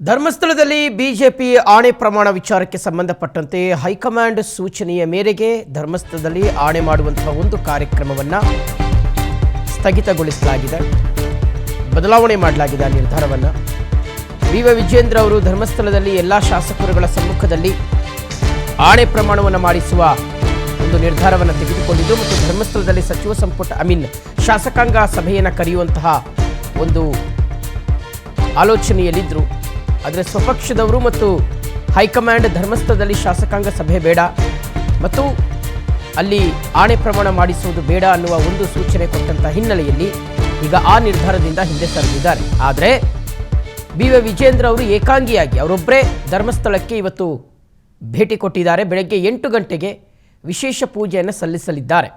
ಧರ್ಮಸ್ಥಳದಲ್ಲಿ ಬಿಜೆಪಿ ಆಣೆ ಪ್ರಮಾಣ ವಿಚಾರಕ್ಕೆ ಸಂಬಂಧಪಟ್ಟಂತೆ ಹೈಕಮಾಂಡ್ ಸೂಚನೆಯ ಮೇರೆಗೆ ಧರ್ಮಸ್ಥಳದಲ್ಲಿ ಆಣೆ ಮಾಡುವಂತಹ ಒಂದು ಕಾರ್ಯಕ್ರಮವನ್ನು ಸ್ಥಗಿತಗೊಳಿಸಲಾಗಿದೆ. ಬದಲಾವಣೆ ಮಾಡಲಾಗಿದೆ ಆ ನಿರ್ಧಾರವನ್ನು. ವಿ.ವಿ. ವಿಜೇಂದ್ರ ಅವರು ಧರ್ಮಸ್ಥಳದಲ್ಲಿ ಎಲ್ಲ ಶಾಸಕರುಗಳ ಸಮ್ಮುಖದಲ್ಲಿ ಆಣೆ ಪ್ರಮಾಣವನ್ನು ಮಾಡಿಸುವ ಒಂದು ನಿರ್ಧಾರವನ್ನು ತೆಗೆದುಕೊಂಡಿದ್ದು ಮತ್ತು ಧರ್ಮಸ್ಥಳದಲ್ಲಿ ಸಚಿವ ಸಂಪುಟ ಶಾಸಕಾಂಗ ಸಭೆಯನ್ನು ಕರೆಯುವಂತಹ ಒಂದು ಆಲೋಚನೆಯಲ್ಲಿದ್ದರು. ಆದರೆ ಸ್ವಪಕ್ಷದವರು ಮತ್ತು ಹೈಕಮಾಂಡ್ ಧರ್ಮಸ್ಥಳದಲ್ಲಿ ಶಾಸಕಾಂಗ ಸಭೆ ಬೇಡ ಮತ್ತು ಅಲ್ಲಿ ಆಣೆ ಪ್ರಮಾಣ ಮಾಡಿಸುವುದು ಬೇಡ ಅನ್ನುವ ಒಂದು ಸೂಚನೆ ಕೊಟ್ಟಂಥ ಹಿನ್ನೆಲೆಯಲ್ಲಿ ಈಗ ಆ ನಿರ್ಧಾರದಿಂದ ಹಿಂದೆ ಸರಿದಿದ್ದಾರೆ. ಆದರೆ ವಿ.ವಿ. ವಿಜೇಂದ್ರ ಅವರು ಏಕಾಂಗಿಯಾಗಿ ಅವರೊಬ್ಬರೇ ಧರ್ಮಸ್ಥಳಕ್ಕೆ ಇವತ್ತು ಭೇಟಿ ಕೊಟ್ಟಿದ್ದಾರೆ. ಬೆಳಗ್ಗೆ 8 ಗಂಟೆಗೆ ವಿಶೇಷ ಪೂಜೆಯನ್ನು ಸಲ್ಲಿಸಲಿದ್ದಾರೆ.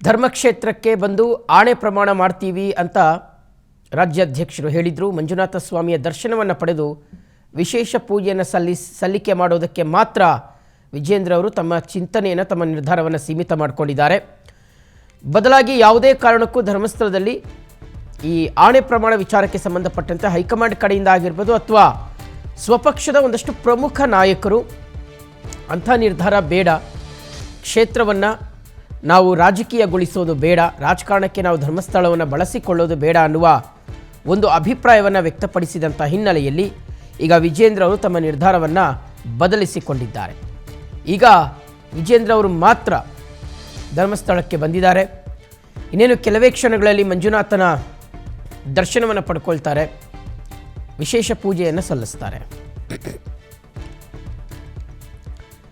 ಧರ್ಮಕ್ಷೇತ್ರಕ್ಕೆ ಬಂದು ಆಣೆ ಪ್ರಮಾಣ ಮಾಡ್ತೀವಿ ಅಂತ ರಾಜ್ಯಾಧ್ಯಕ್ಷರು ಹೇಳಿದರು. ಮಂಜುನಾಥ ಸ್ವಾಮಿಯ ದರ್ಶನವನ್ನು ಪಡೆದು ವಿಶೇಷ ಪೂಜೆಯನ್ನು ಸಲ್ಲಿಕೆ ಮಾಡೋದಕ್ಕೆ ಮಾತ್ರ ವಿಜೇಂದ್ರ ಅವರು ತಮ್ಮ ಚಿಂತನೆಯನ್ನು ತಮ್ಮ ನಿರ್ಧಾರವನ್ನು ಸೀಮಿತ ಮಾಡಿಕೊಂಡಿದ್ದಾರೆ. ಬದಲಾಗಿ ಯಾವುದೇ ಕಾರಣಕ್ಕೂ ಧರ್ಮಸ್ಥಳದಲ್ಲಿ ಈ ಆಣೆ ಪ್ರಮಾಣ ವಿಚಾರಕ್ಕೆ ಸಂಬಂಧಪಟ್ಟಂತೆ ಹೈಕಮಾಂಡ್ ಕಡೆಯಿಂದ ಆಗಿರ್ಬೋದು ಅಥವಾ ಸ್ವಪಕ್ಷದ ಒಂದಷ್ಟು ಪ್ರಮುಖ ನಾಯಕರು ಅಂಥ ನಿರ್ಧಾರ ಬೇಡ, ಕ್ಷೇತ್ರವನ್ನು ನಾವು ರಾಜಕೀಯಗೊಳಿಸೋದು ಬೇಡ, ರಾಜಕಾರಣಕ್ಕೆ ನಾವು ಧರ್ಮಸ್ಥಳವನ್ನು ಬಳಸಿಕೊಳ್ಳೋದು ಬೇಡ ಅನ್ನುವ ಒಂದು ಅಭಿಪ್ರಾಯವನ್ನು ವ್ಯಕ್ತಪಡಿಸಿದಂಥ ಹಿನ್ನೆಲೆಯಲ್ಲಿ ಈಗ ವಿಜೇಂದ್ರ ಅವರು ತಮ್ಮ ನಿರ್ಧಾರವನ್ನು ಬದಲಿಸಿಕೊಂಡಿದ್ದಾರೆ. ಈಗ ವಿಜೇಂದ್ರ ಅವರು ಮಾತ್ರ ಧರ್ಮಸ್ಥಳಕ್ಕೆ ಬಂದಿದ್ದಾರೆ. ಇನ್ನೇನು ಕೆಲವೇ ಕ್ಷಣಗಳಲ್ಲಿ ಮಂಜುನಾಥನ ದರ್ಶನವನ್ನು ಪಡ್ಕೊಳ್ತಾರೆ, ವಿಶೇಷ ಪೂಜೆಯನ್ನು ಸಲ್ಲಿಸ್ತಾರೆ.